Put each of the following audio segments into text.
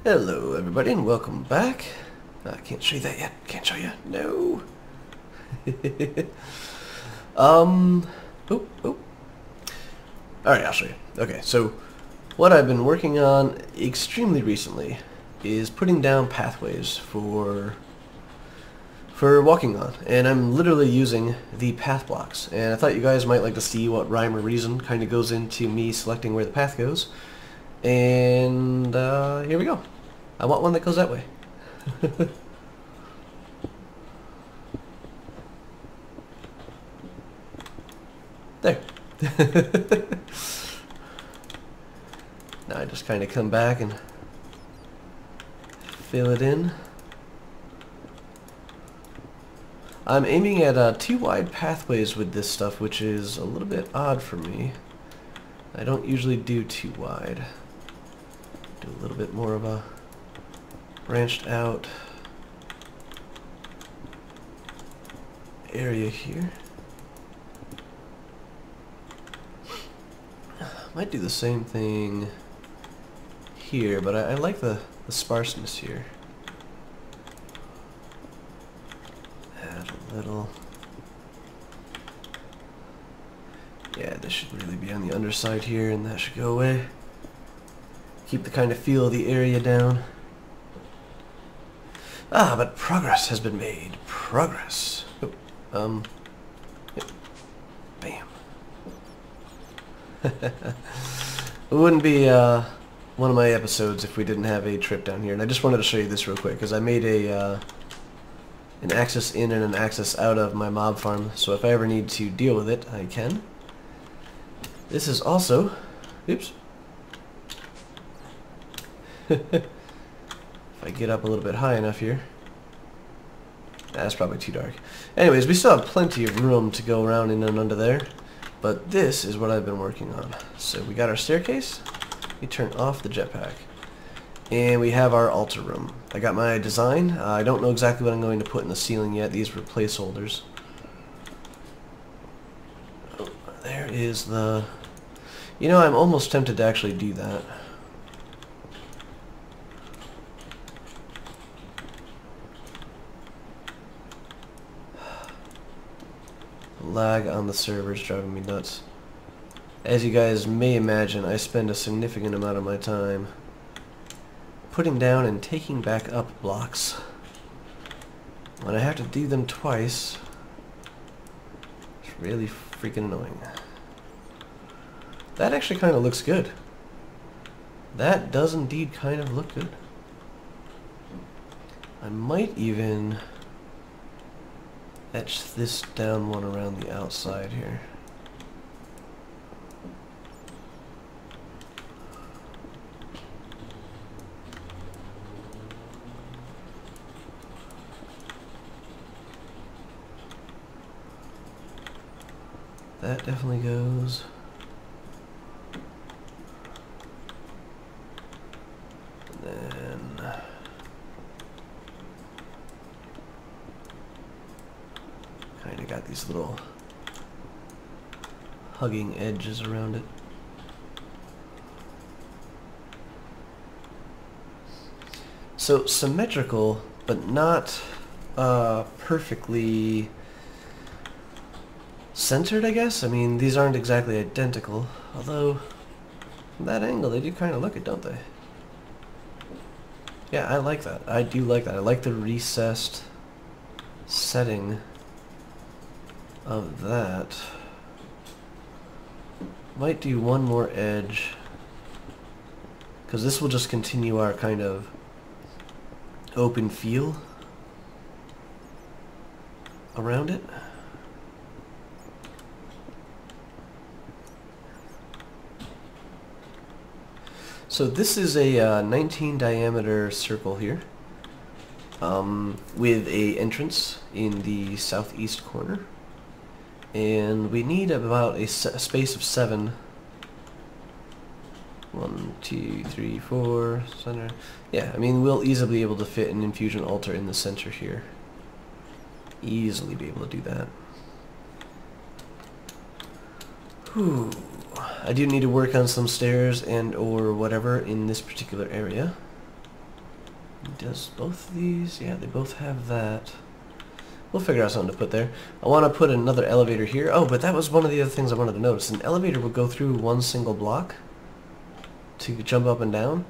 Hello everybody and welcome back. I can't show you that yet. Can't show you. No. Oh. Alright, I'll show you. Okay, so what I've been working on extremely recently is putting down pathways for walking on, and I'm literally using the path blocks, and I thought you guys might like to see what rhyme or reason kind of goes into me selecting where the path goes, and here we go. I want one that goes that way. There. Now I just kind of come back and fill it in. I'm aiming at 2 wide pathways with this stuff, which is a little bit odd for me. I don't usually do 2 wide. Do a little bit more of a branched out area here. Might do the same thing here, but I like the sparseness here. Add a little. Yeah, this should really be on the underside here, and that should go away. Keep the kind of feel of the area down. Ah, but progress has been made. Progress. Oh, yep. Bam. It wouldn't be one of my episodes if we didn't have a trip down here, and I just wanted to show you this real quick because I made a an access in and an access out of my mob farm, so if I ever need to deal with it, I can. This is also, oops. If I get up a little bit high enough here. That's probably too dark. Anyways, we still have plenty of room to go around in and under there. But this is what I've been working on. So we got our staircase. We turn off the jetpack. And we have our altar room. I got my design. I don't know exactly what I'm going to put in the ceiling yet. These were placeholders. Oh, there is the... You know, I'm almost tempted to actually do that. Lag on the server is driving me nuts. As you guys may imagine, I spend a significant amount of my time putting down and taking back up blocks. When I have to do them twice, it's really freaking annoying. That actually kind of looks good. That does indeed kind of look good. I might even etch this down one around the outside here. That definitely goes. And then kind of got these little hugging edges around it. So symmetrical, but not perfectly centered, I guess. I mean, these aren't exactly identical, although from that angle they do kind of look it, don't they? Yeah, I like that. I do like that. I like the recessed setting of that. Might do one more edge, because this will just continue our kind of open feel around it. So this is a 19 diameter circle here, with a entrance in the southeast corner. And we need about a space of 7. 1, 2, 3, 4, center. Yeah, I mean, we'll easily be able to fit an infusion altar in the center here. Easily be able to do that. Whew. I do need to work on some stairs and or whatever in this particular area. does both of these? Yeah, they both have that. We'll figure out something to put there. I want to put another elevator here. Oh, but that was one of the other things I wanted to notice. An elevator would go through one single block to jump up and down.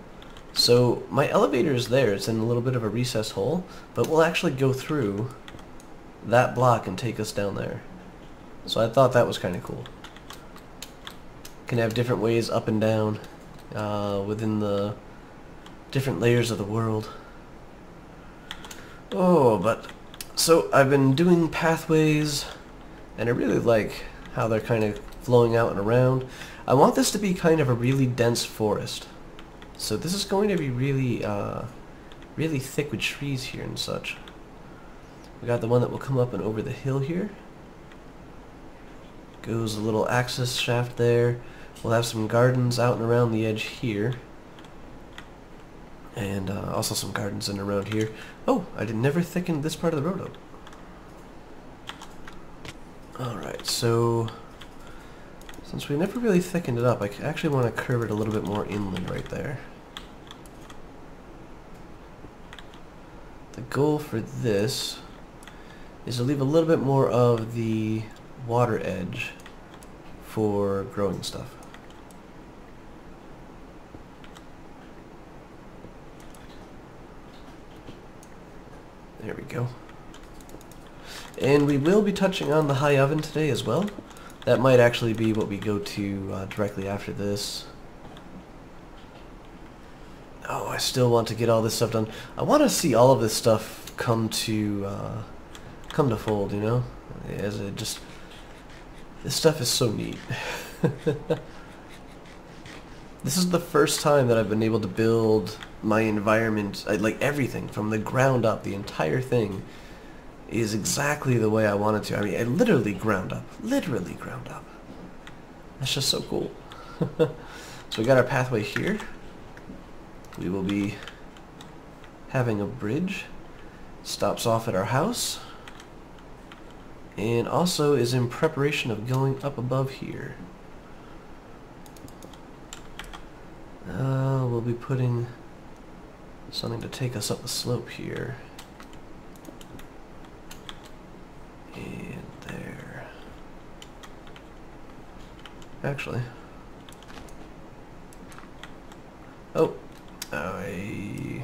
So my elevator is there. It's in a little bit of a recessed hole, but we'll actually go through that block and take us down there. So I thought that was kind of cool. Can have different ways up and down within the different layers of the world. Oh, but so I've been doing pathways, and I really like how they're kind of flowing out and around. I want this to be kind of a really dense forest. So this is going to be really, really thick with trees here and such. We got the one that will come up and over the hill here. Goes a little access shaft there. We'll have some gardens out and around the edge here. And also some gardens in and around here. Oh, I never thickened this part of the road up. Alright, so since we never really thickened it up, I actually want to curve it a little bit more inland right there. The goal for this is to leave a little bit more of the water edge for growing stuff. There we go. And we will be touching on the high oven today as well. That might actually be what we go to directly after this. Oh, I still want to get all this stuff done. I want to see all of this stuff come to fold, you know? As it just, this stuff is so neat. This is the first time that I've been able to build my environment, like everything from the ground up. The entire thing is exactly the way I wanted to. I mean, I literally ground up. Literally ground up. That's just so cool. So we got our pathway here. We will be having a bridge. Stops off at our house. And also is in preparation of going up above here. We'll be putting something to take us up the slope here. And there. Actually. Oh. I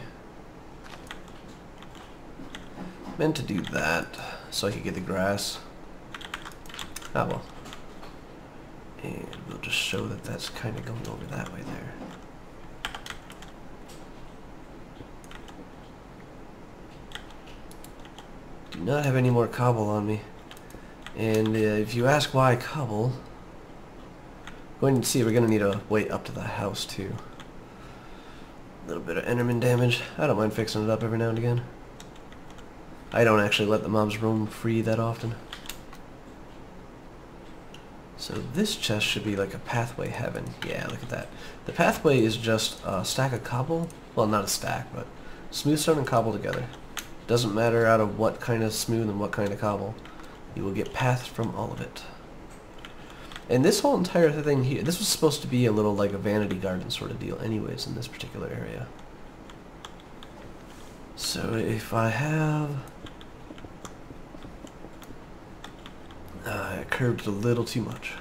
meant to do that so I could get the grass. Ah well. And we'll just show that that's kind of going over that way there. Do not have any more cobble on me. And if you ask why cobble, going to see we're going to need a way up to the house too. A little bit of Enderman damage. I don't mind fixing it up every now and again. I don't actually let the mobs roam free that often. So this chest should be like a pathway heaven. Yeah, look at that. The pathway is just a stack of cobble. Well, not a stack, but smooth stone and cobble together. Doesn't matter out of what kind of smooth and what kind of cobble. You will get path from all of it. And this whole entire thing here, this was supposed to be a little like a vanity garden sort of deal anyways in this particular area. So if I have... I curved it a little too much.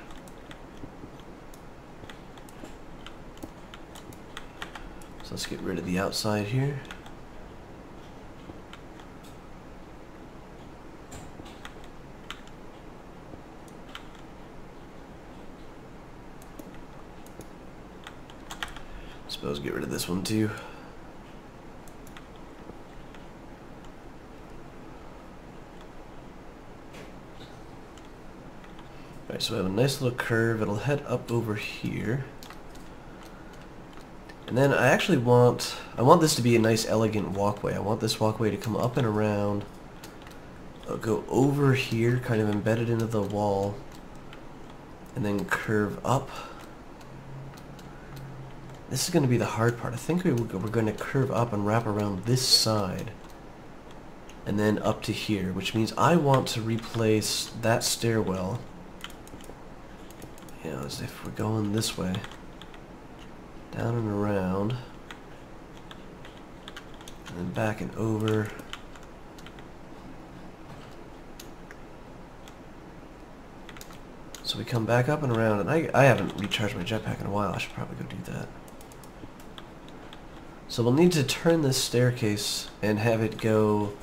So let's get rid of the outside here. Suppose get rid of this one too. Alright, so we have a nice little curve. It'll head up over here. And then I actually want this to be a nice elegant walkway. I want this walkway to come up and around. It'll go over here, kind of embedded into the wall. And then curve up. This is going to be the hard part. I think we're going to curve up and wrap around this side. And then up to here, which means I want to replace that stairwell. You know, as if we're going this way. Down and around. and then back and over. So we come back up and around, and I haven't recharged my jetpack in a while. I should probably go do that. So we'll need to turn this staircase and have it go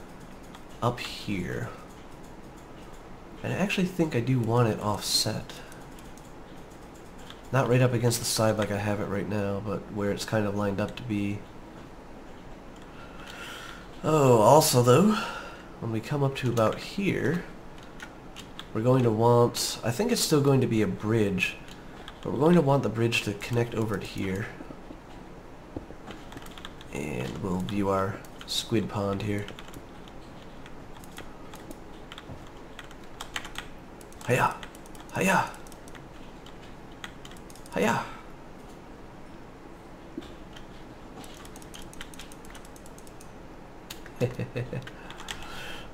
up here. And I actually think I do want it offset. Not right up against the side like I have it right now, but where it's kind of lined up to be. Oh, also though, when we come up to about here, we're going to want, I think it's still going to be a bridge, but we're going to want the bridge to connect over to here. And we'll view our squid pond here. Hiya! Hiya! Hiya!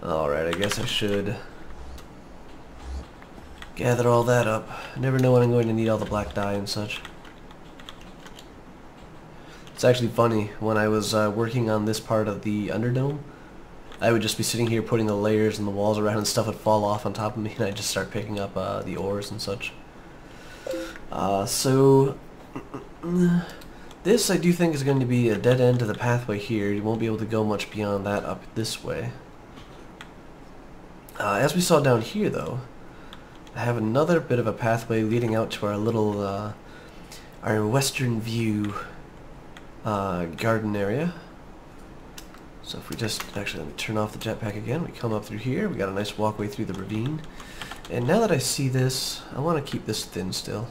Alright, I guess I should gather all that up. I never know when I'm going to need all the black dye and such. It's actually funny, when I was working on this part of the Underdome, I would just be sitting here putting the layers and the walls around and stuff would fall off on top of me and I'd just start picking up the ores and such. So this I do think is going to be a dead end to the pathway here. You won't be able to go much beyond that up this way. As we saw down here though, I have another bit of a pathway leading out to our little, our western view garden area. So if we just, actually let me turn off the jetpack again, we come up through here, we got a nice walkway through the ravine. And now that I see this, I want to keep this thin still.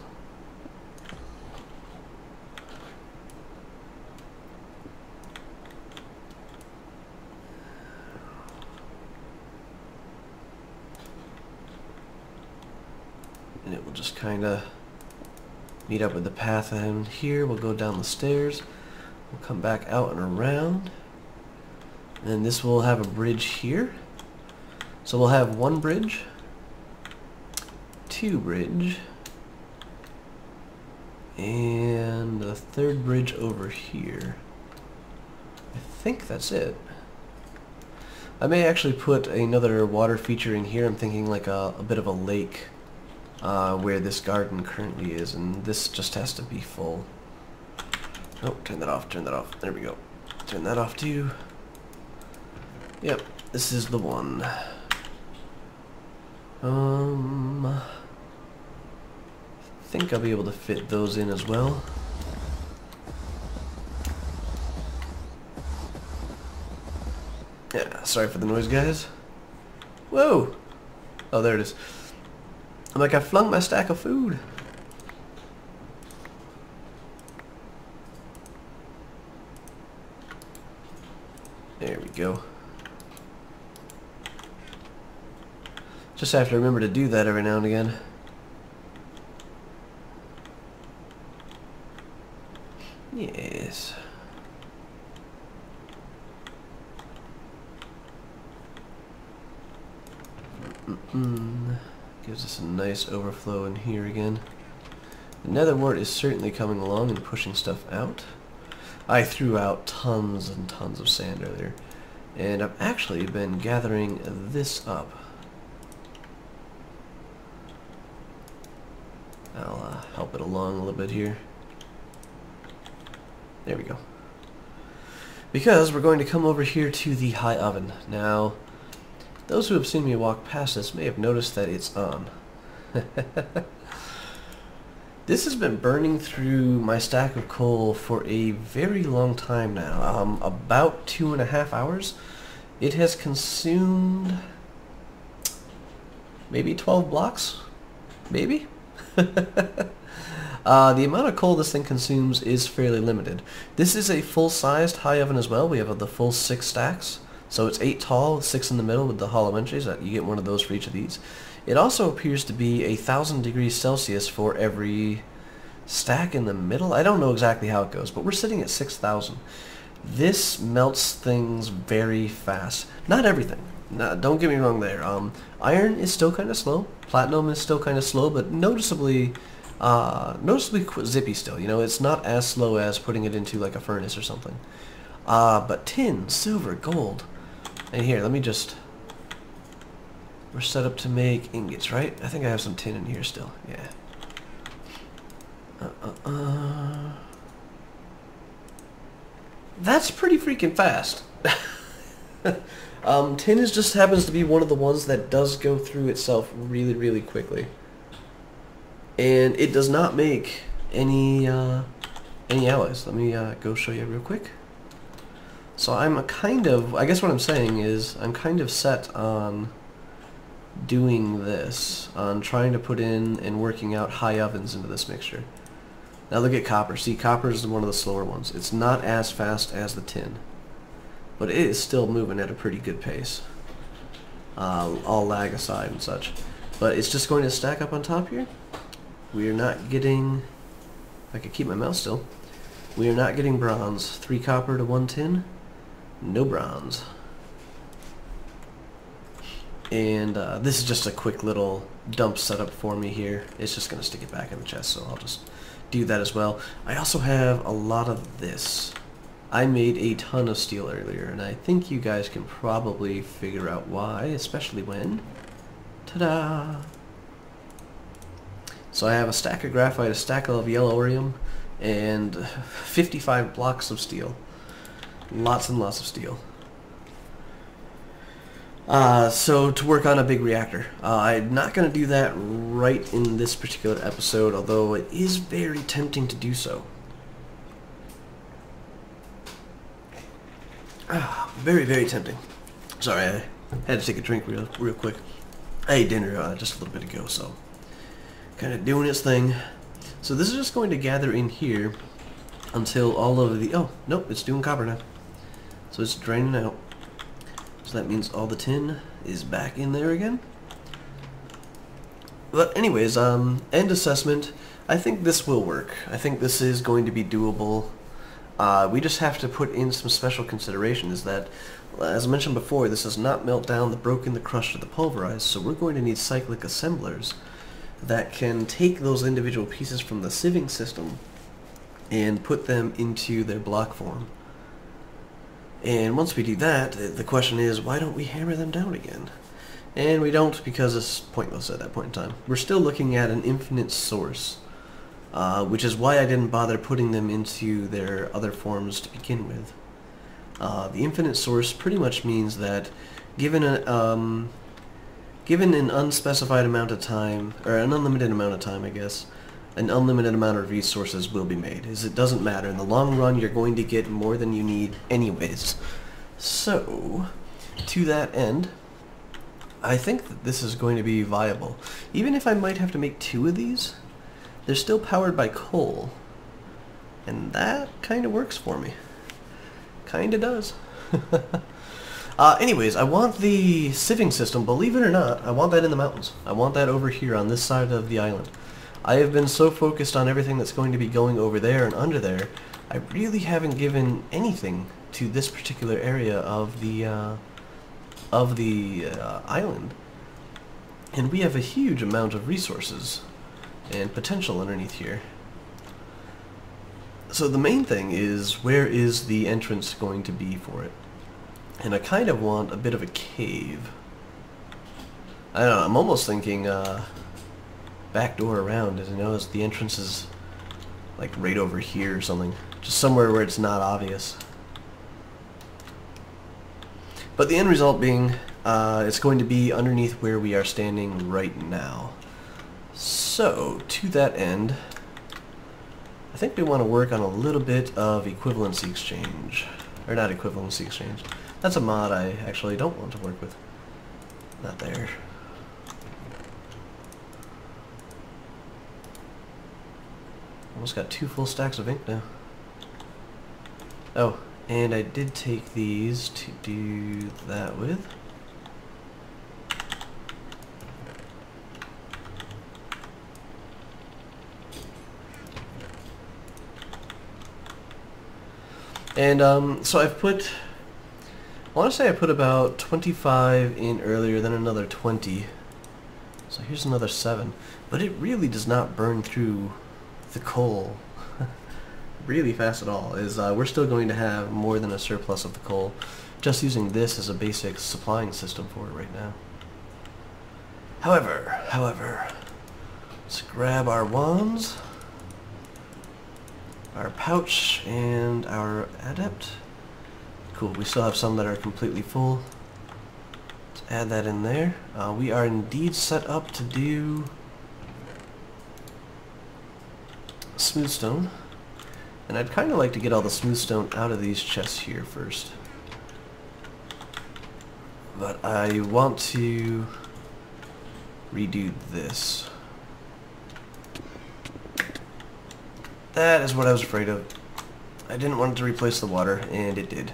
And it will just kind of meet up with the path, and here we'll go down the stairs, we'll come back out and around, and then this will have a bridge here. So we'll have one bridge, two bridge, and a third bridge over here. I think that's it. I may actually put another water feature in here. I'm thinking like a bit of a lake where this garden currently is, and this just has to be full. Oh, turn that off, turn that off. There we go. Turn that off too. Yep, this is the one. I think I'll be able to fit those in as well. Yeah, sorry for the noise, guys. Whoa! Oh, there it is. I'm like, I flung my stack of food. There we go. Just have to remember to do that every now and again. Yes. Gives us a nice overflow in here again. The nether wart is certainly coming along and pushing stuff out. I threw out tons and tons of sand earlier, and I've actually been gathering this up. I'll help it along a little bit here. There we go. Because we're going to come over here to the high oven. Now, those who have seen me walk past this may have noticed that it's on. This has been burning through my stack of coal for a very long time now. About 2.5 hours. It has consumed maybe 12 blocks? Maybe? The amount of coal this thing consumes is fairly limited. This is a full-sized high oven as well. We have the full 6 stacks. So it's 8 tall, 6 in the middle with the hollow entries. You get one of those for each of these. It also appears to be 1,000 degrees Celsius for every stack in the middle. I don't know exactly how it goes, but we're sitting at 6,000. This melts things very fast. Not everything. No, don't get me wrong there. Iron is still kind of slow. Platinum is still kind of slow, but noticeably zippy still. You know, it's not as slow as putting it into like a furnace or something. But tin, silver, gold. And here, let me just... We're set up to make ingots, right? I think I have some tin in here still. Yeah. That's pretty freaking fast. Tin just happens to be one of the ones that does go through itself really, really quickly. And it does not make any alloys. Let me go show you real quick. So I'm kind of, I guess what I'm saying is, I'm kind of set on doing this, on trying to put in and working out high ovens into this mixture. Now look at copper. See, copper is one of the slower ones. It's not as fast as the tin, but it is still moving at a pretty good pace. All lag aside and such. But it's just going to stack up on top here. We are not getting, if I could keep my mouse still, we are not getting bronze. 3 copper to 1 tin, no bronze. And this is just a quick little dump setup for me here. It's just going to stick it back in the chest, so I'll just do that as well. I also have a lot of this. I made a ton of steel earlier, and I think you guys can probably figure out why, especially when... Ta-da! So I have a stack of graphite, a stack of yellow orium, and 55 blocks of steel. Lots and lots of steel. So to work on a big reactor. I'm not going to do that right in this particular episode, although it is very tempting to do so. Very, very tempting. Sorry, I had to take a drink real quick. I ate dinner just a little bit ago, so kind of doing its thing. So this is just going to gather in here until all of the... Oh, nope, it's doing copper now. So it's draining out. So that means all the tin is back in there again. But anyways, end assessment. I think this will work. I think this is going to be doable. We just have to put in some special considerations that, as I mentioned before, this does not melt down the broken, the crushed, or the pulverized, so we're going to need cyclic assemblers that can take those individual pieces from the sieving system and put them into their block form. And once we do that, the question is, why don't we hammer them down again? And we don't, because it's pointless at that point in time. We're still looking at an infinite source, which is why I didn't bother putting them into their other forms to begin with. The infinite source pretty much means that given an unspecified amount of time, or an unlimited amount of time, I guess, an unlimited amount of resources will be made. It doesn't matter. In the long run, you're going to get more than you need anyways. So, to that end, I think that this is going to be viable. Even if I might have to make 2 of these, they're still powered by coal. And that kind of works for me. Kind of does. Anyways, I want the sieving system, believe it or not, I want that in the mountains. I want that over here on this side of the island. I have been so focused on everything that's going to be going over there and under there, I really haven't given anything to this particular area of the island. And we have a huge amount of resources and potential underneath here. So the main thing is, where is the entrance going to be for it? And I kind of want a bit of a cave. I don't know, I'm almost thinking back door around, as the entrance is like right over here or something. Just somewhere where it's not obvious. But the end result being, it's going to be underneath where we are standing right now. So, to that end, I think we want to work on a little bit of equivalency exchange. Or not equivalency exchange. That's a mod I actually don't want to work with. Not there. Almost got 2 full stacks of ink now. Oh, and I did take these to do that with. And so I've put, I want to say I put about 25 in earlier, then another 20. So here's another 7. But it really does not burn through the coal really fast at all is we're still going to have more than a surplus of the coal, just using this as a basic supplying system for it right now. However, let's grab our wands, our pouch, and our adept. Cool, we still have some that are completely full. Let's add that in there. We are indeed set up to do smooth stone. And I'd kind of like to get all the smooth stone out of these chests here first. But I want to redo this. That is what I was afraid of. I didn't want it to replace the water, and it did.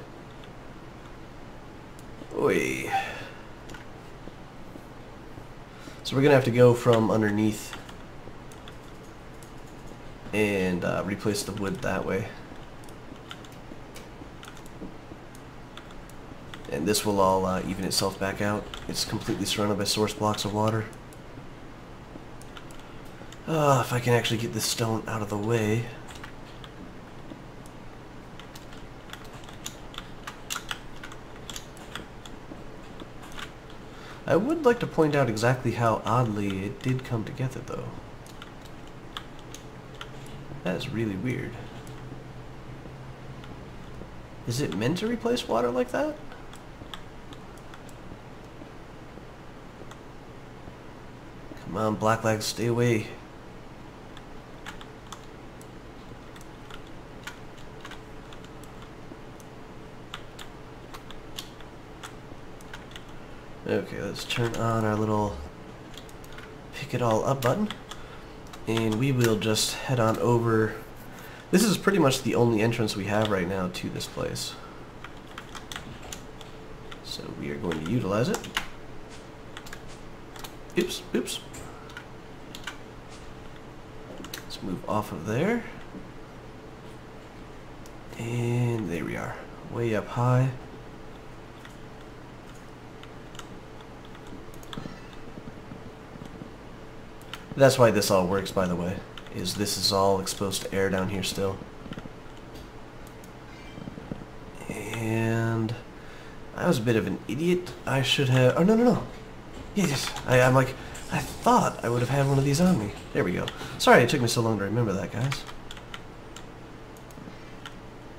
Oi. So we're going to have to go from underneath and replace the wood that way. And this will all even itself back out. It's completely surrounded by source blocks of water. If I can actually get this stone out of the way. I would like to point out exactly how oddly it did come together, though. That is really weird. Is it meant to replace water like that? Come on, Blacklag, stay away. Okay, let's turn on our little pick it all up button, and we will just head on over. This is pretty much the only entrance we have right now to this place, so we are going to utilize it. Oops, oops. Let's move off of there, and there we are, way up high. That's why this all works, by the way, is this is all exposed to air down here still. And I was a bit of an idiot. I should have... Oh, no. Yes. I'm like... I thought I would have had one of these on me. There we go. Sorry it took me so long to remember that, guys.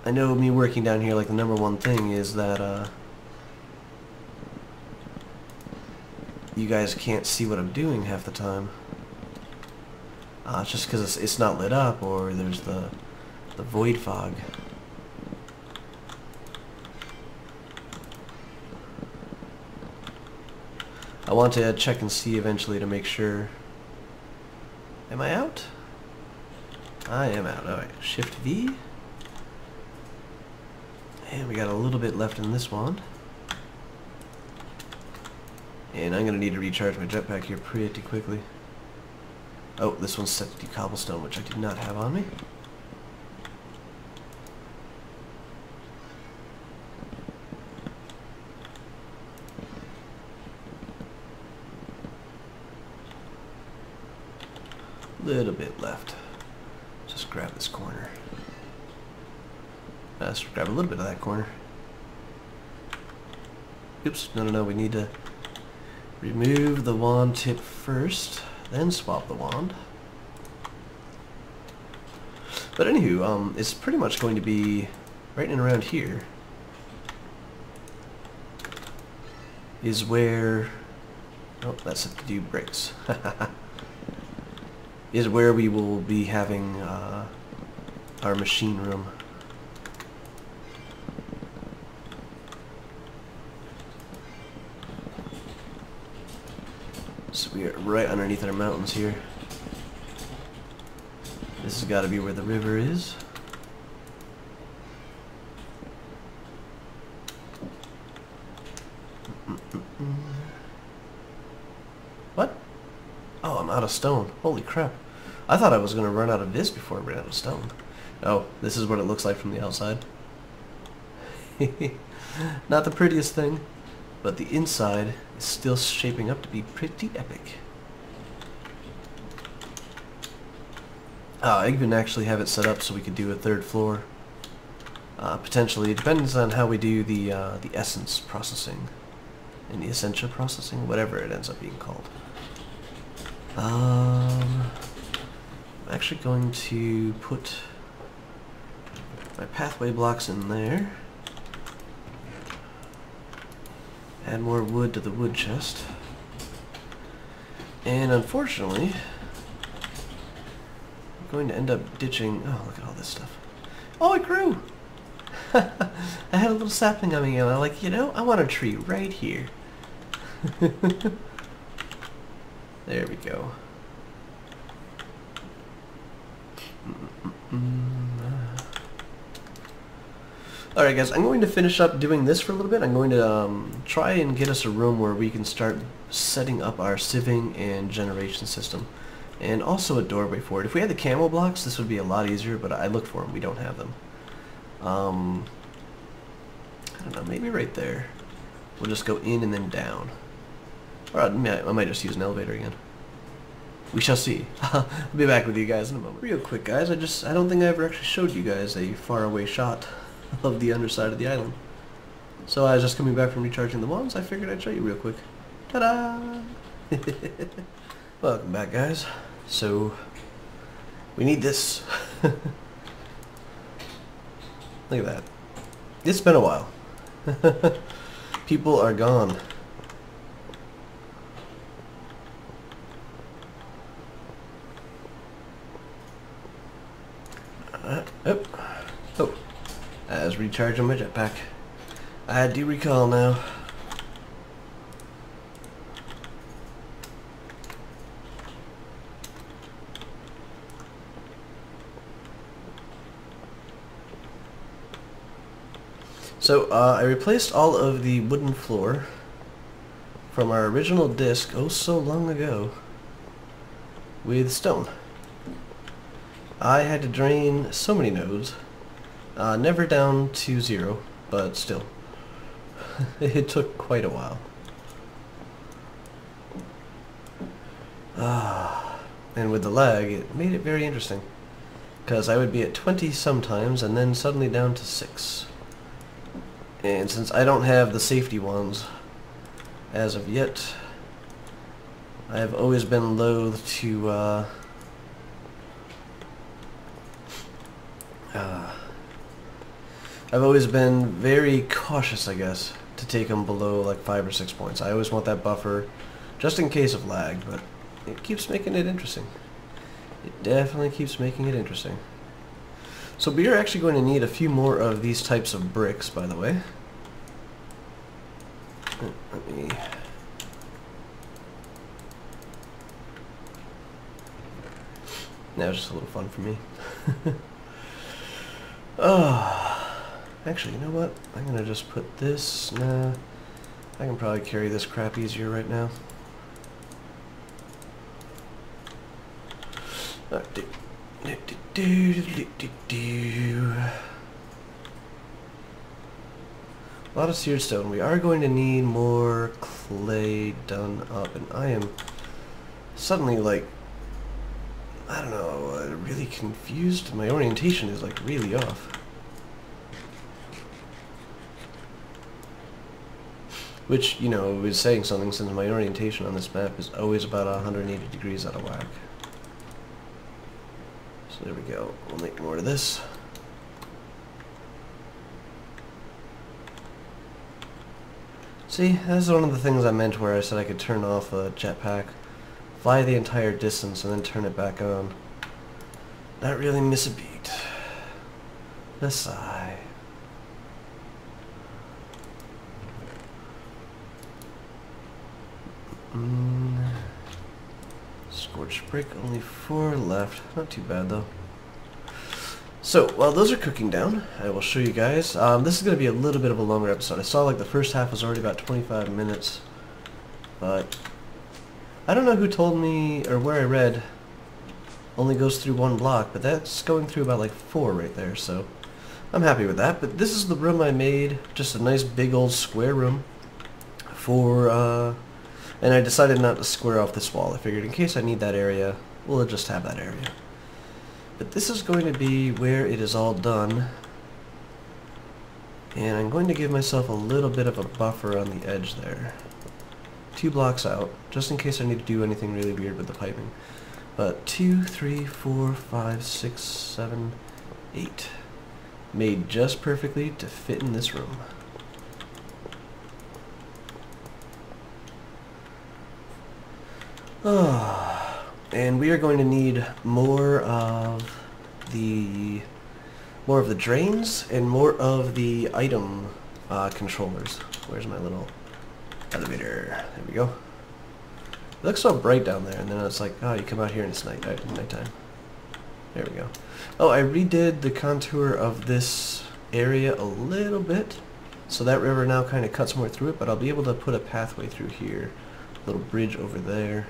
I know me working down here, like, the number one thing is that, you guys can't see what I'm doing half the time. It's just because it's not lit up, or there's the void fog. I want to check and see eventually to make sure. Am I out? I am out. Alright, Shift V. And we got a little bit left in this wand. And I'm going to need to recharge my jetpack here pretty quickly. Oh, this one's set to do cobblestone, which I do not have on me. Little bit left. Just grab this corner. Let's grab a little bit of that corner. Oops, no, we need to remove the wand tip first, then swap the wand. But anywho, it's pretty much going to be right in around here is where, oh, that's set to do bricks. Is where we will be having our machine room. So we are right underneath our mountains here. This has got to be where the river is. What? Oh, I'm out of stone. Holy crap. I thought I was going to run out of this before I ran out of stone. Oh, this is what it looks like from the outside. Not the prettiest thing, but the inside is still shaping up to be pretty epic. I even actually have it set up so we could do a third floor. Potentially, it depends on how we do the essence processing and the essentia processing, whatever it ends up being called. I'm actually going to put my pathway blocks in there. Add more wood to the wood chest. And unfortunately, I'm going to end up ditching... Oh, look at all this stuff. Oh, it grew! I had a little sapling on me and I'm like, you know, I want a tree right here. There we go. Alright guys, I'm going to finish up doing this for a little bit. I'm going to try and get us a room where we can start setting up our sieving and generation system. And also a doorway for it. If we had the camo blocks, this would be a lot easier, but I looked for them. We don't have them. I don't know, maybe right there. We'll just go in and then down. Or I might just use an elevator again. We shall see. I'll be back with you guys in a moment. Real quick guys, I don't think I ever actually showed you guys a faraway shot of the underside of the island. So I was just coming back from recharging the wands, I figured I'd show you real quick. Ta-da! Welcome back guys. So, we need this. Look at that. It's been a while. People are gone. Oh. I was recharging my jetpack. I do recall now. So, I replaced all of the wooden floor from our original disc, oh so long ago, with stone. I had to drain so many nodes, never down to 0, but still. It took quite a while. And with the lag, it made it very interesting. Because I would be at 20 sometimes, and then suddenly down to 6. And since I don't have the safety ones as of yet, I have always been loath to I've always been very cautious, I guess, to take them below like 5 or 6 points. I always want that buffer just in case of lag, but it keeps making it interesting. It definitely keeps making it interesting. So we are actually going to need a few more of these types of bricks, by the way. Let me... That was just a little fun for me. Actually, you know what? I'm going to just put this... Nah, I can probably carry this crap easier right now. A lot of seared stone. We are going to need more clay done up, and I am suddenly like, I don't know, really confused. My orientation is like really off. Which, you know, is saying something since my orientation on this map is always about 180 degrees out of whack. So there we go. We'll make more of this. See, that's one of the things I meant where I said I could turn off a jetpack, fly the entire distance, and then turn it back on. Not really miss a beat. A sigh. Scorched brick, only 4 left. Not too bad though. So, while those are cooking down, I will show you guys. This is going to be a little bit of a longer episode. I saw like the first half was already about 25 minutes. But I don't know who told me, or where I read, only goes through 1 block, but that's going through about like 4 right there, so I'm happy with that. But this is the room I made, just a nice big old square room for, and I decided not to square off this wall. I figured in case I need that area, we'll just have that area. But this is going to be where it is all done. And I'm going to give myself a little bit of a buffer on the edge there. 2 blocks out, just in case I need to do anything really weird with the piping. But 2, 3, 4, 5, 6, 7, 8. Made just perfectly to fit in this room. And we are going to need more of the drains and more of the item controllers. Where's my little elevator? There we go. It looks so bright down there, and then it's like, oh, you come out here and it's nighttime. There we go. Oh, I redid the contour of this area a little bit, so that river now kind of cuts more through it, but I'll be able to put a pathway through here. A little bridge over there.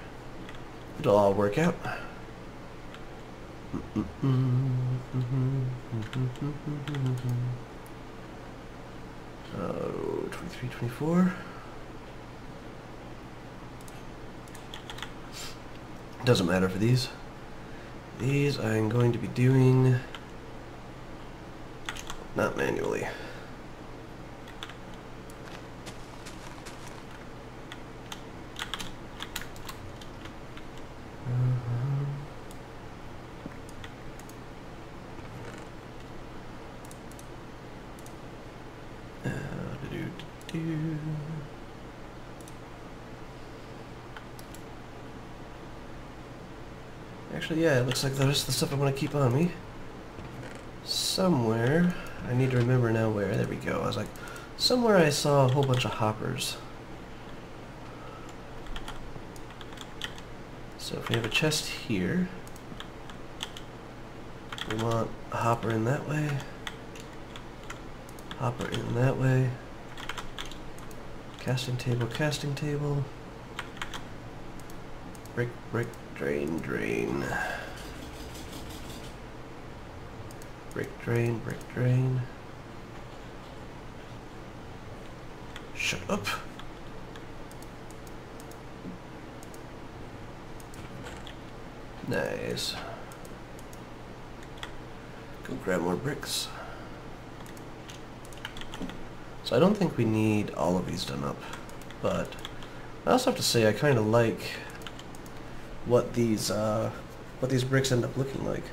It'll all work out. Oh, 23, 24. Doesn't matter for these. These I'm going to be doing not manually. Actually, yeah, it looks like the rest of the stuff I want to keep on me. Somewhere, I need to remember now where. There we go. I was like, somewhere I saw a whole bunch of hoppers. So if we have a chest here, we want a hopper in that way, hopper in that way, casting table, brick, brick, drain, drain, brick, drain, brick, drain. Shut up. Nice. Go grab more bricks. So I don't think we need all of these done up, but I also have to say I kind of like what these bricks end up looking like.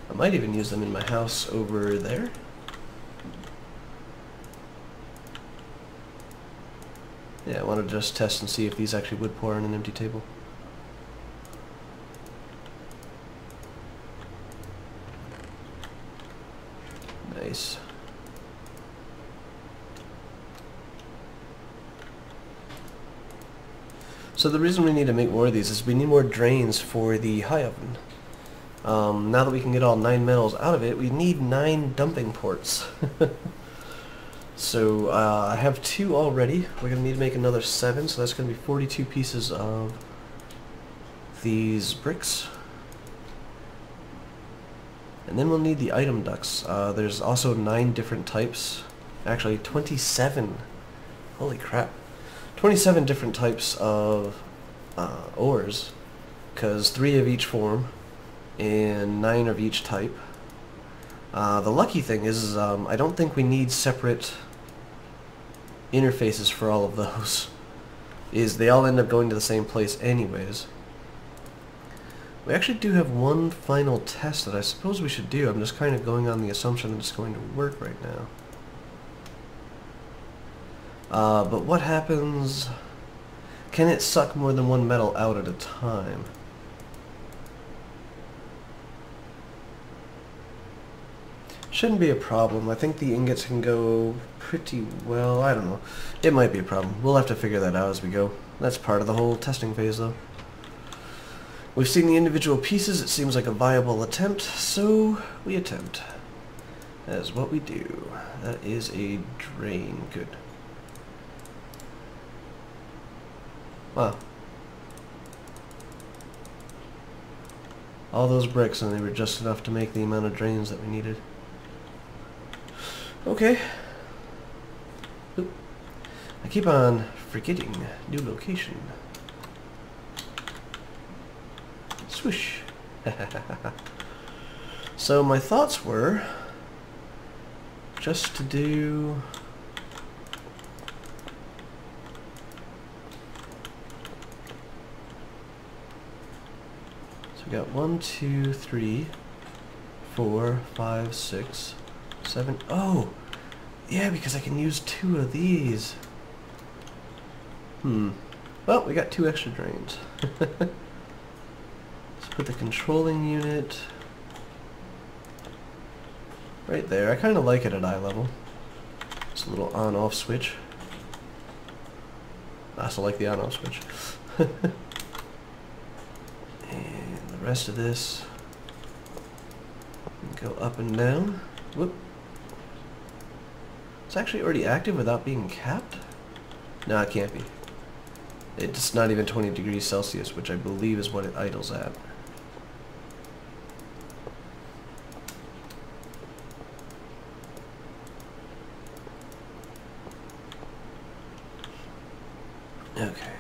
I might even use them in my house over there. Yeah, I want to just test and see if these actually would pour on an empty table. Nice. So the reason we need to make more of these is we need more drains for the high oven. Now that we can get all 9 metals out of it, we need 9 dumping ports. So I have 2 already. We're going to need to make another 7, so that's going to be 42 pieces of these bricks. And then we'll need the item ducts. There's also 9 different types. Actually, 27. Holy crap. 27 different types of ores, because 3 of each form and 9 of each type. The lucky thing is I don't think we need separate interfaces for all of those. They all end up going to the same place anyways. We actually do have one final test that I suppose we should do. I'm just kind of going on the assumption that it's going to work right now. But what happens... Can it suck more than 1 metal out at a time? Shouldn't be a problem. I think the ingots can go pretty well. I don't know. It might be a problem. We'll have to figure that out as we go. That's part of the whole testing phase, though. We've seen the individual pieces. It seems like a viable attempt, so we attempt. That is what we do. That is a drain. Good. Wow. All those bricks, and they were just enough to make the amount of drains that we needed. Okay. Oop. I keep on forgetting new location. Swoosh. So my thoughts were just to do... So we got 1, 2, 3, 4, 5, 6, 7... Oh! Yeah, because I can use 2 of these. Well, we got 2 extra drains. Let's put the controlling unit right there. I kind of like it at eye level. It's a little on-off switch. I also like the on-off switch. And the rest of this go up and down. Whoop. It's actually already active without being capped? No, it can't be. It's not even 20 degrees Celsius, which I believe is what it idles at. Okay.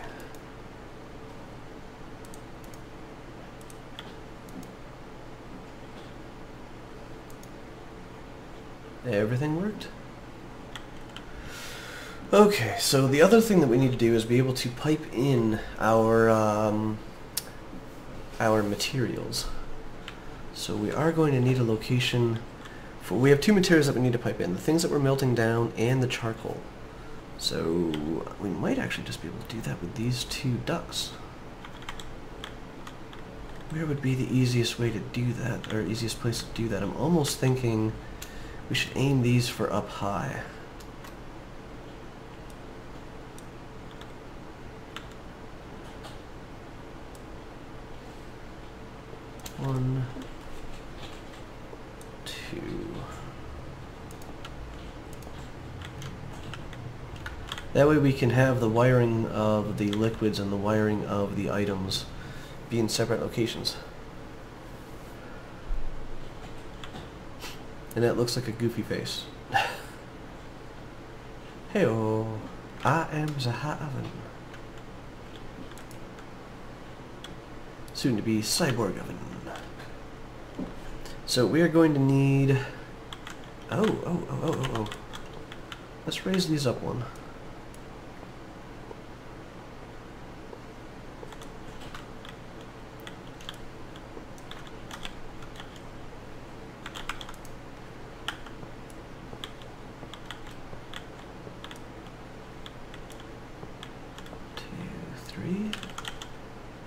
Everything worked? Okay, so the other thing that we need to do is be able to pipe in our materials. So we are going to need a location for... We have 2 materials that we need to pipe in. The things that we're melting down and the charcoal. So we might actually just be able to do that with these 2 ducts. Where would be the easiest way to do that, or easiest place to do that? I'm almost thinking we should aim these for up high. One, 2. That way we can have the wiring of the liquids and the wiring of the items be in separate locations. And that looks like a goofy face. Hey-oh, I am the hot oven. Soon to be cyborg oven. So we are going to need... Oh. Let's raise these up 1.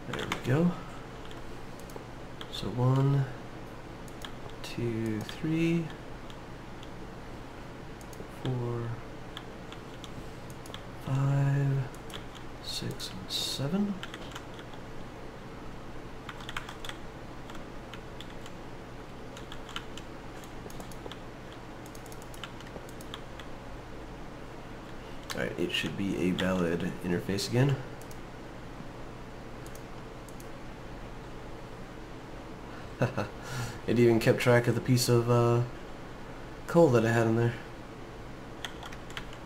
There we go. So 1, 2, 3, 4, 5, 6, and 7. Alright, it should be a valid interface again. It even kept track of the piece of coal that I had in there.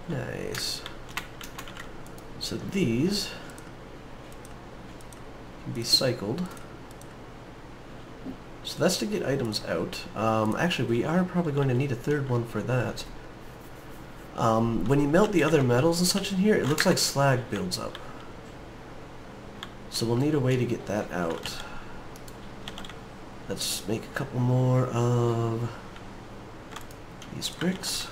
Nice. So these can be cycled. So that's to get items out. Actually, we are probably going to need a 3rd one for that. When you melt the other metals and such in here, it looks like slag builds up. So we'll need a way to get that out. Let's make a couple more of these bricks.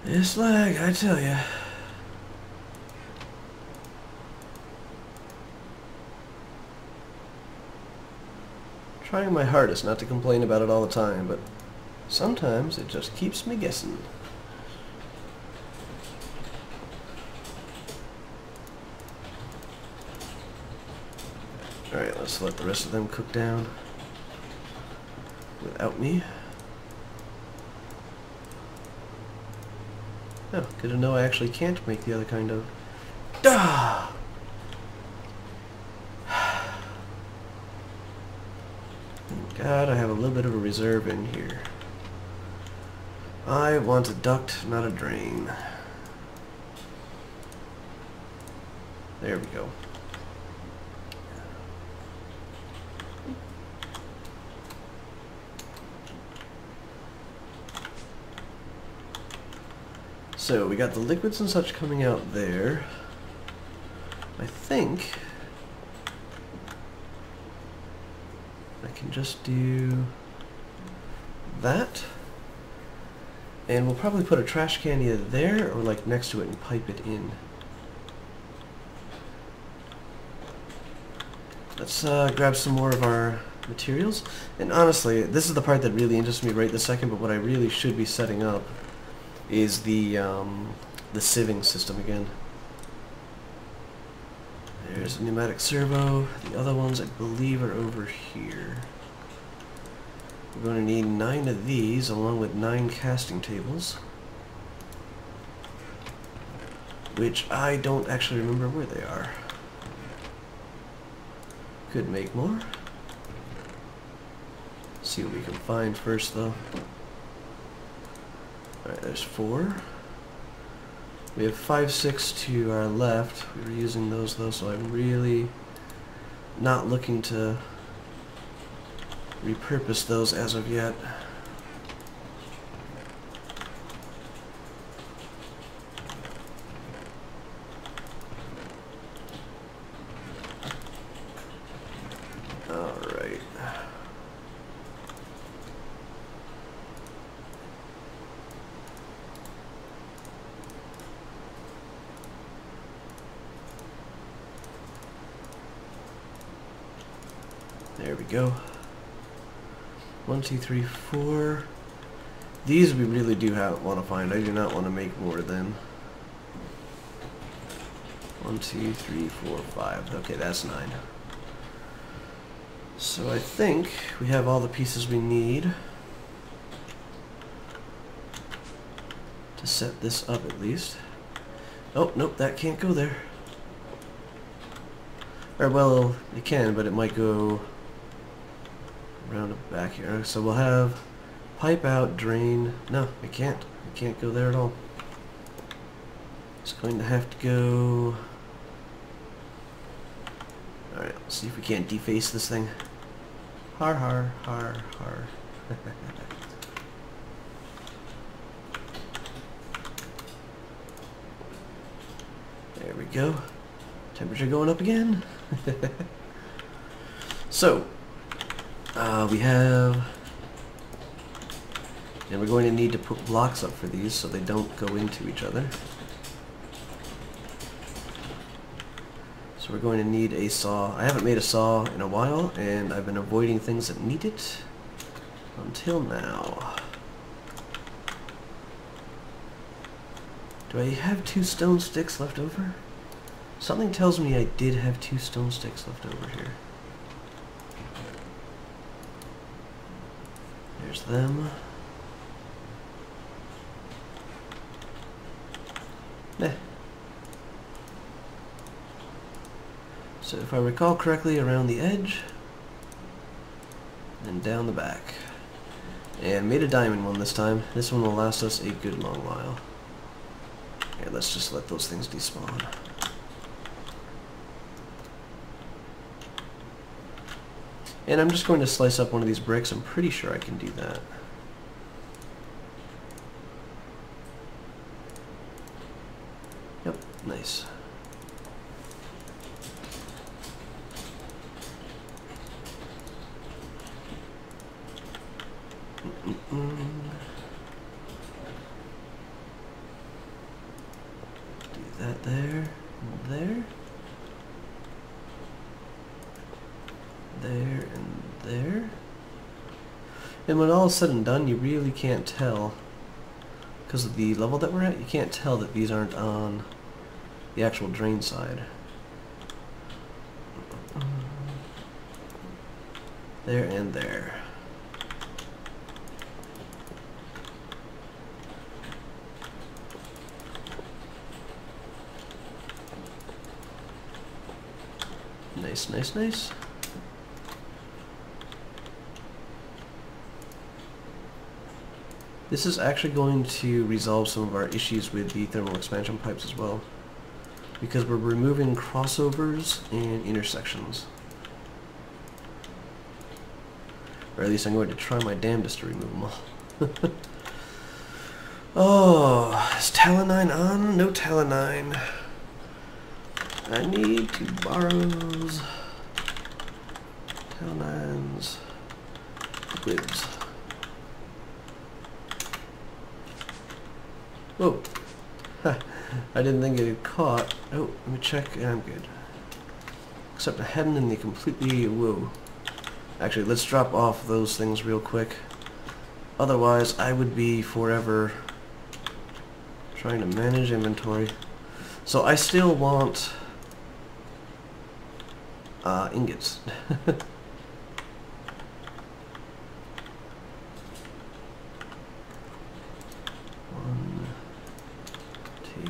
This lag, I tell ya. Trying my hardest not to complain about it all the time, but sometimes it just keeps me guessing. Alright, let's let the rest of them cook down without me. Oh, good to know I actually can't make the other kind of... Ah! God, I have a little bit of a reserve in here. I want a duct, not a drain. There we go. So we got the liquids and such coming out there. I think I can just do that. And we'll probably put a trash can either there or like next to it and pipe it in. Let's grab some more of our materials. And honestly, this is the part that really interests me right this second, but what I really should be setting up is the sieving system again. There's a pneumatic servo. The other ones, I believe, are over here. We're going to need 9 of these, along with 9 casting tables. Which I don't actually remember where they are. Could make more. See what we can find first, though. Alright, there's 4. We have 5, 6 to our left. We were using those, though, so I'm really not looking to repurpose those as of yet. Alright. There we go. 1, 2, 3, 4. These we really do want to find. I do not want to make more than 1, 2, 3, 4, 5. Okay, that's 9. So I think we have all the pieces we need to set this up at least. Oh, nope, that can't go there. Or, well, it can, but it might go around the back here. So we'll have pipe out, drain. No, it can't. It can't go there at all. It's going to have to go... Alright, let's see if we can't deface this thing. Har har har har. There we go. Temperature going up again. So, we have... And we're going to need to put blocks up for these so they don't go into each other. So we're going to need a saw. I haven't made a saw in a while, and I've been avoiding things that need it until now. Do I have 2 stone sticks left over? Something tells me I did have 2 stone sticks left over here. There's them. Meh. So if I recall correctly, around the edge, and down the back. And made a diamond one this time. This one will last us a good long while. Okay, let's just let those things despawn. And I'm just going to slice up one of these bricks. I'm pretty sure I can do that. Yep, nice. Do that there, and there. There and there. And when all is said and done, you really can't tell, because of the level that we're at, you can't tell that these aren't on the actual drain side. There and there. Nice, nice, nice. This is actually going to resolve some of our issues with the thermal expansion pipes as well, because we're removing crossovers and intersections. Or at least I'm going to try my damnedest to remove them all. Oh, is Talanine on? No Talanine. I need to borrow Talanine's liquids. Whoa. I didn't think it had caught. Oh, let me check. Yeah, I'm good. Except I hadn't in the completely... Whoa. Actually, let's drop off those things real quick. Otherwise, I would be forever trying to manage inventory. So I still want ingots. One, two.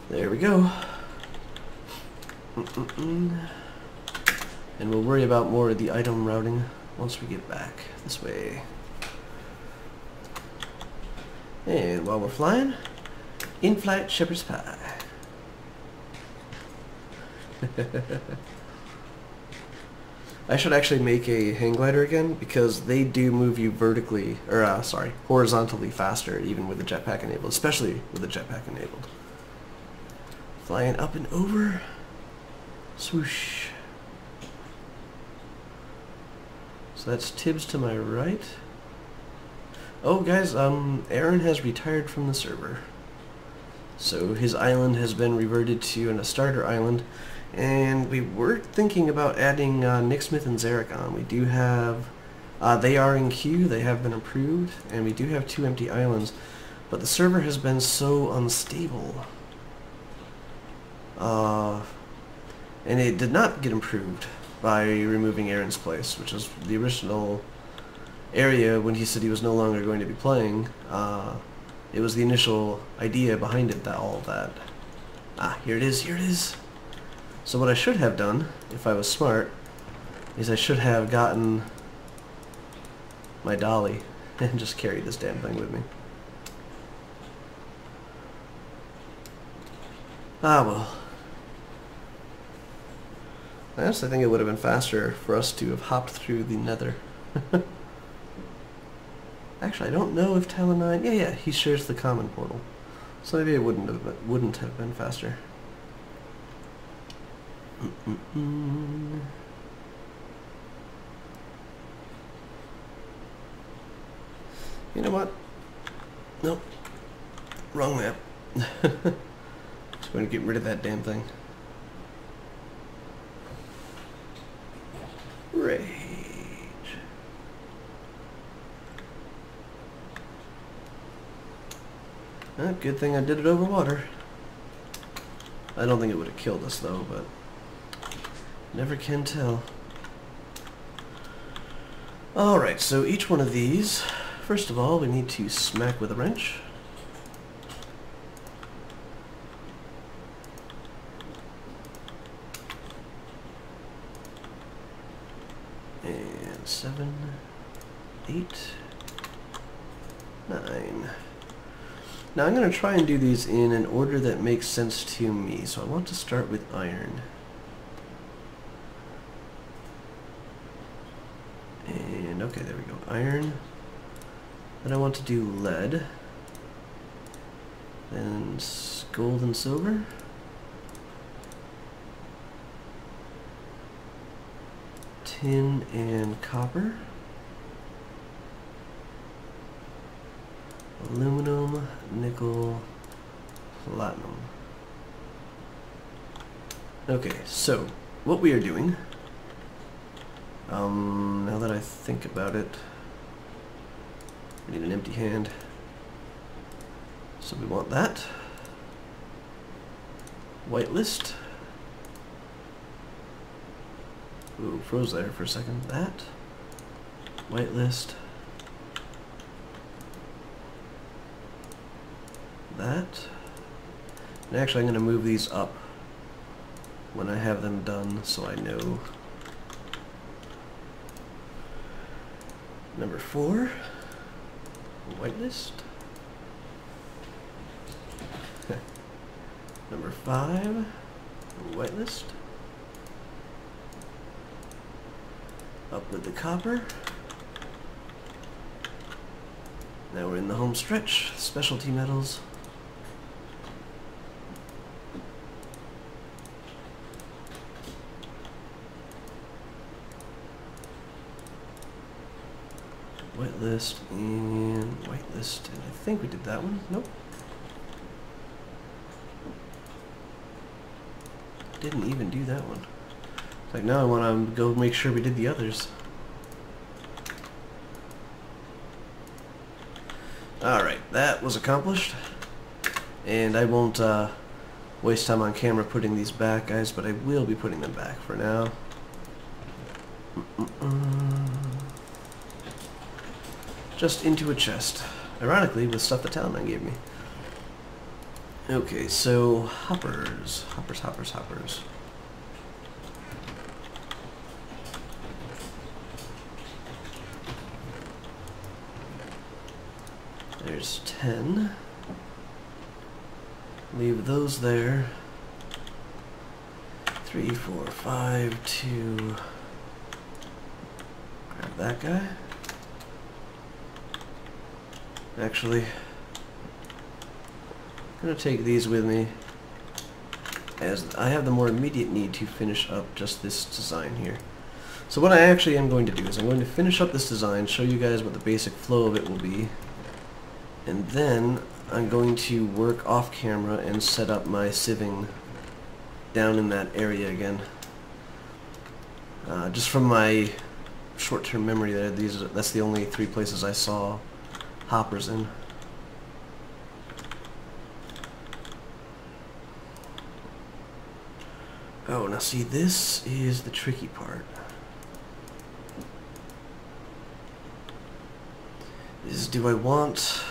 There we go. And we'll worry about more of the item routing once we get back this way. And while we're flying, in-flight shepherd's pie. I should actually make a hang glider again, because they do move you vertically, or sorry, horizontally faster even with the jetpack enabled, especially with the jetpack enabled. Flying up and over. Swoosh. So that's Tibbs to my right. Oh guys, Aaron has retired from the server. So his island has been reverted to a starter island, and we were thinking about adding Nick Smith and Zarek on. We do have, they are in queue, they have been approved, and we do have 2 empty islands, but the server has been so unstable. And it did not get improved by removing Aaron's place, which was the original area when he said he was no longer going to be playing. It was the initial idea behind it, that all of that. Ah, here it is, here it is. So what I should have done, if I was smart, is I should have gotten my dolly and just carried this damn thing with me. Ah well. I honestly think it would have been faster for us to have hopped through the nether. Actually, I don't know if Talanine... Yeah, he shares the common portal. So maybe it wouldn't have been faster. You know what? Nope. Wrong map. Just going to get rid of that damn thing. Rage. Good thing I did it over water. I don't think it would have killed us though, but never can tell. Alright, so each one of these, first of all, we need to smack with a wrench. And 7, 8, 9. Now I'm going to try and do these in an order that makes sense to me. So I want to start with iron. And okay, there we go. Iron. Then I want to do lead. Then gold and silver. Tin and copper. Aluminum, nickel, platinum. Okay, so what we are doing, now that I think about it, we need an empty hand. So we want that. Whitelist. Ooh, froze there for a second. That. whitelist. That. And actually I'm going to move these up when I have them done so I know. Number 4, whitelist. Number 5, whitelist. Up with the copper. Now we're in the home stretch, specialty metals. Whitelist and whitelist, and I think we did that one. Nope. Didn't even do that one. It's like now I want to go make sure we did the others. Alright, that was accomplished. And I won't waste time on camera putting these back, guys, but I will be putting them back for now. Just into a chest. Ironically, with stuff the Talon gave me. Okay, so hoppers. Hoppers. There's 10. Leave those there. 3, 4, 5, 2. Grab that guy. Actually, I'm going to take these with me as I have the more immediate need to finish up just this design here. So what I actually am going to do is I'm going to finish up this design, show you guys what the basic flow of it will be, and then I'm going to work off camera and set up my sieving down in that area again. Just from my short-term memory there, that's the only 3 places I saw hoppers in. Oh, now see, this is the tricky part. Do I want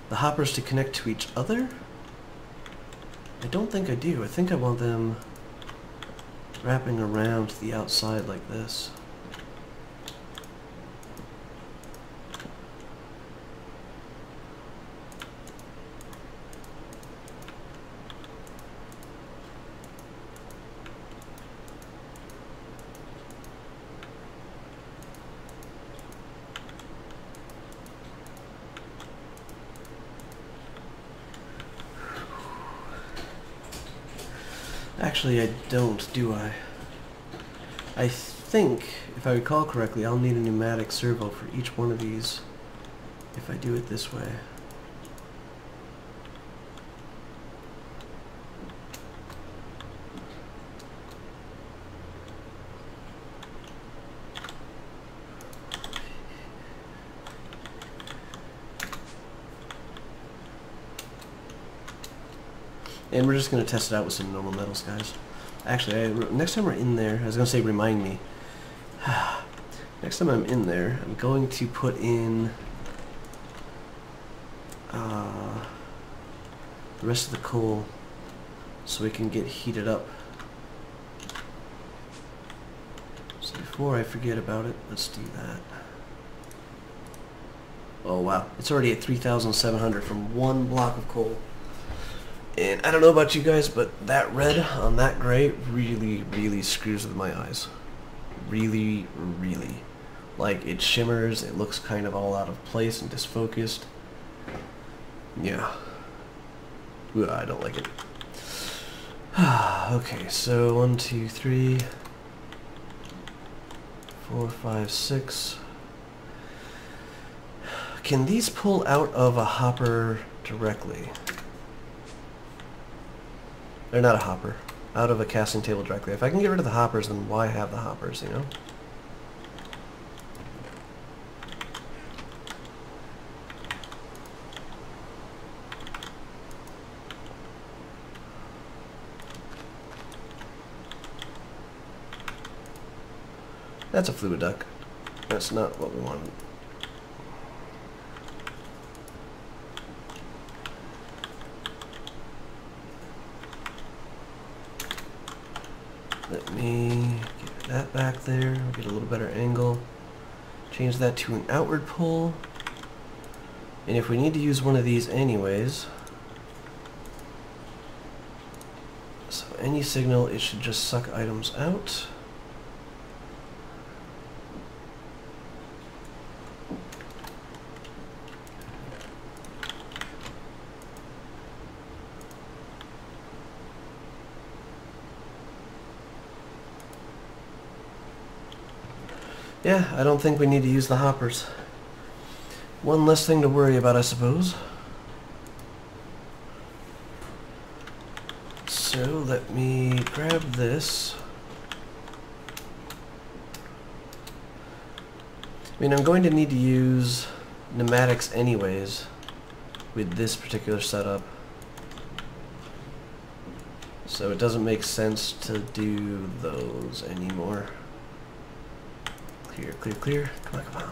the hoppers to connect to each other? I don't think I do. I think I want them wrapping around to the outside like this. Actually, I don't, do I? I think, if I recall correctly, I'll need a pneumatic servo for each one of these if I do it this way. And we're just going to test it out with some normal metals, guys. Actually, next time we're in there, I was going to say remind me. Next time I'm in there, I'm going to put in the rest of the coal so we can get heated up. So before I forget about it, let's do that. Oh wow, it's already at 3,700 from one block of coal. And I don't know about you guys, but that red on that gray really, really screws with my eyes. Really, really. Like, it shimmers, it looks kind of all out of place and disfocused. Yeah. Ooh, I don't like it. Okay, so 1, 2, 3, 4, 5, 6. Can these pull out of a hopper directly? They're not a hopper. Out of a casting table directly. If I can get rid of the hoppers, then why have the hoppers, you know? That's a fluid duct. That's not what we wanted. Let me get that back there. We'll get a little better angle. Change that to an outward pull. And if we need to use one of these anyways, so any signal, it should just suck items out. Yeah, I don't think we need to use the hoppers. One less thing to worry about, I suppose. So let me grab this. I mean, I'm going to need to use pneumatics anyways with this particular setup. So it doesn't make sense to do those anymore. Clear, clear, clear. Come on, come on.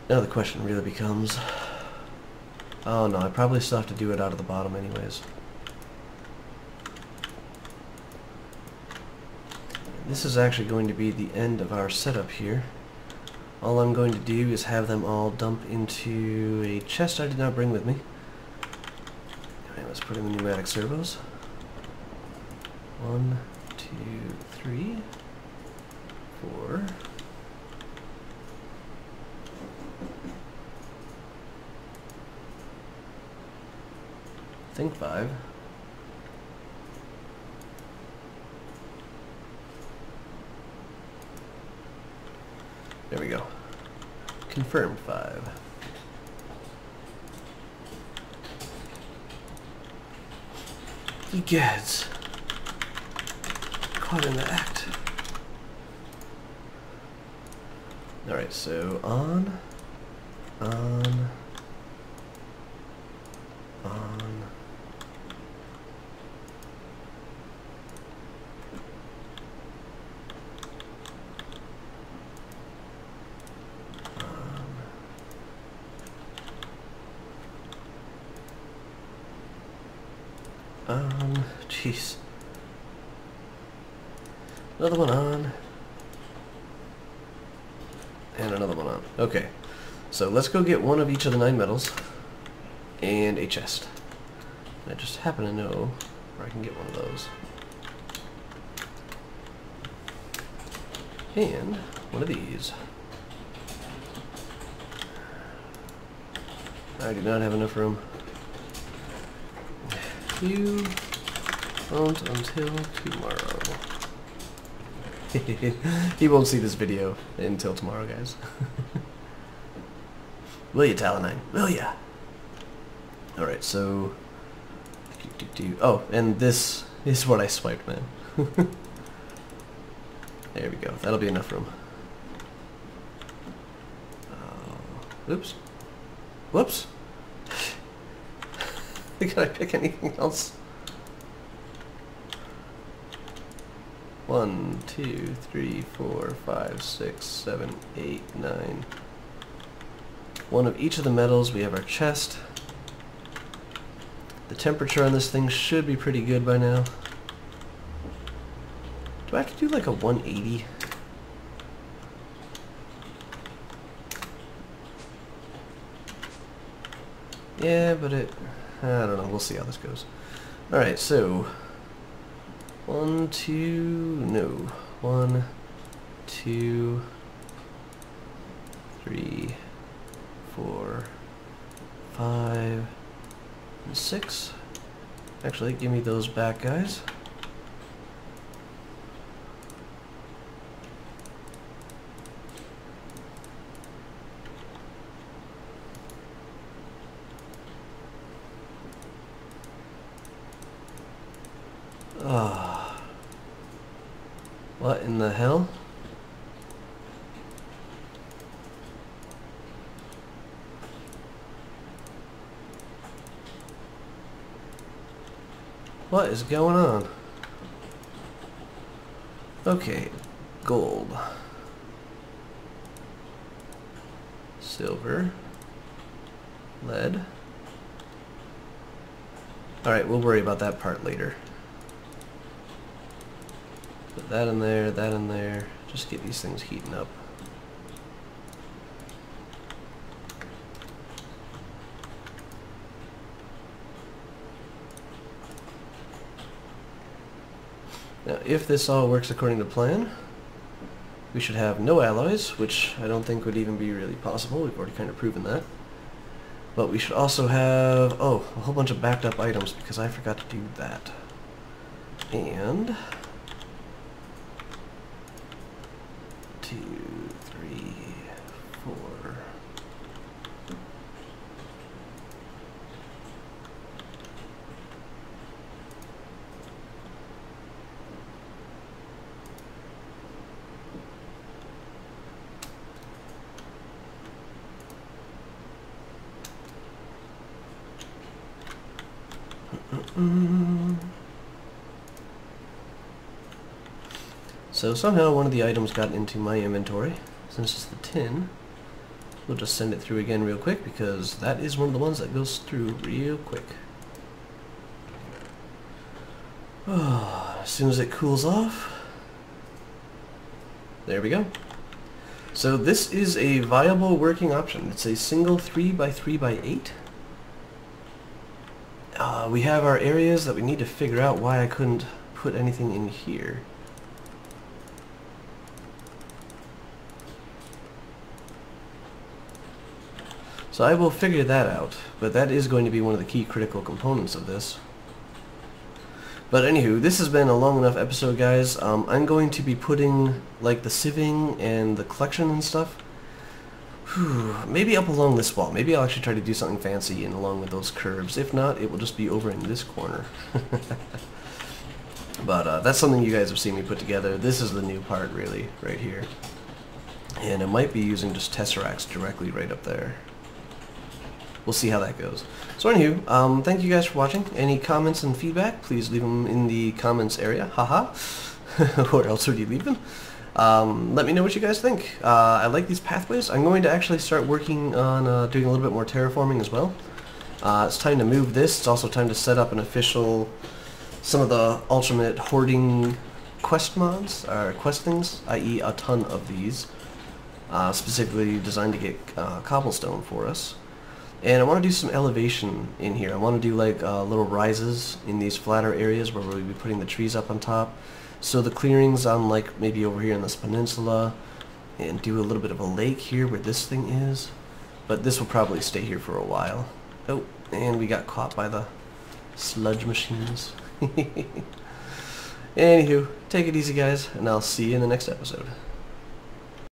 Now the question really becomes... Oh no, I probably still have to do it out of the bottom anyways. This is actually going to be the end of our setup here. All I'm going to do is have them all dump into a chest I did not bring with me. Alright, let's put in the pneumatic servos. 1, 2, 3, 4. I think 5. There we go. Confirmed 5. Egads. Caught in the act. Alright, so on. On. Jeez. Another one on. And another one on. Okay. So let's go get one of each of the 9 metals. And a chest. I just happen to know where I can get one of those. And one of these. I do not have enough room. You won't until tomorrow. He won't see this video until tomorrow, guys. Will ya, Talonine? Will ya? Alright, so... Oh, and this is what I swiped, man. There we go. That'll be enough room. Oops. Whoops. Can I pick anything else? 1, 2, 3, 4, 5, 6, 7, 8, 9. One of each of the metals. We have our chest. The temperature on this thing should be pretty good by now. Do I have to do like a 180? Yeah, but I don't know. We'll see how this goes. Alright, so 1, 2, no. 1, 2, 3, 4, 5, and 6. Actually, give me those back, guys. What in the hell? What is going on? Okay, gold. Silver. Lead. Alright, we'll worry about that part later. Put that in there, that in there. Just get these things heating up. Now, if this all works according to plan, we should have no alloys, which I don't think would even be really possible. We've already kind of proven that. But we should also have, oh, a whole bunch of backed up items, because I forgot to do that. And 2, 3, 4. So somehow one of the items got into my inventory. Since it's the tin, we'll just send it through again real quick, because that is one of the ones that goes through real quick. Oh, as soon as it cools off, there we go. So this is a viable working option. It's a single 3x3x8. We have our areas that we need to figure out why I couldn't put anything in here. So I will figure that out, but that is going to be one of the key critical components of this. But anywho, this has been a long enough episode, guys. I'm going to be putting like the sieving and the collection and stuff maybe up along this wall. Maybe I'll actually try to do something fancy and along with those curves. If not, it will just be over in this corner. But that's something you guys have seen me put together. This is the new part, really, right here. And I might be using just tesseracts directly right up there. We'll see how that goes. So anywho, thank you guys for watching. Any comments and feedback, please leave them in the comments area. Haha. Where else would you leave them? Let me know what you guys think. I like these pathways. I'm going to actually start working on doing a little bit more terraforming as well. It's time to move this. It's also time to set up an official, some of the ultimate hoarding quest mods, or quest things, i.e. a ton of these, specifically designed to get cobblestone for us. And I want to do some elevation in here. I want to do like little rises in these flatter areas where we'll be putting the trees up on top. So the clearings on like maybe over here in this peninsula, and do a little bit of a lake here where this thing is. But this will probably stay here for a while. Oh, and we got caught by the sludge machines. Anywho, take it easy guys, and I'll see you in the next episode.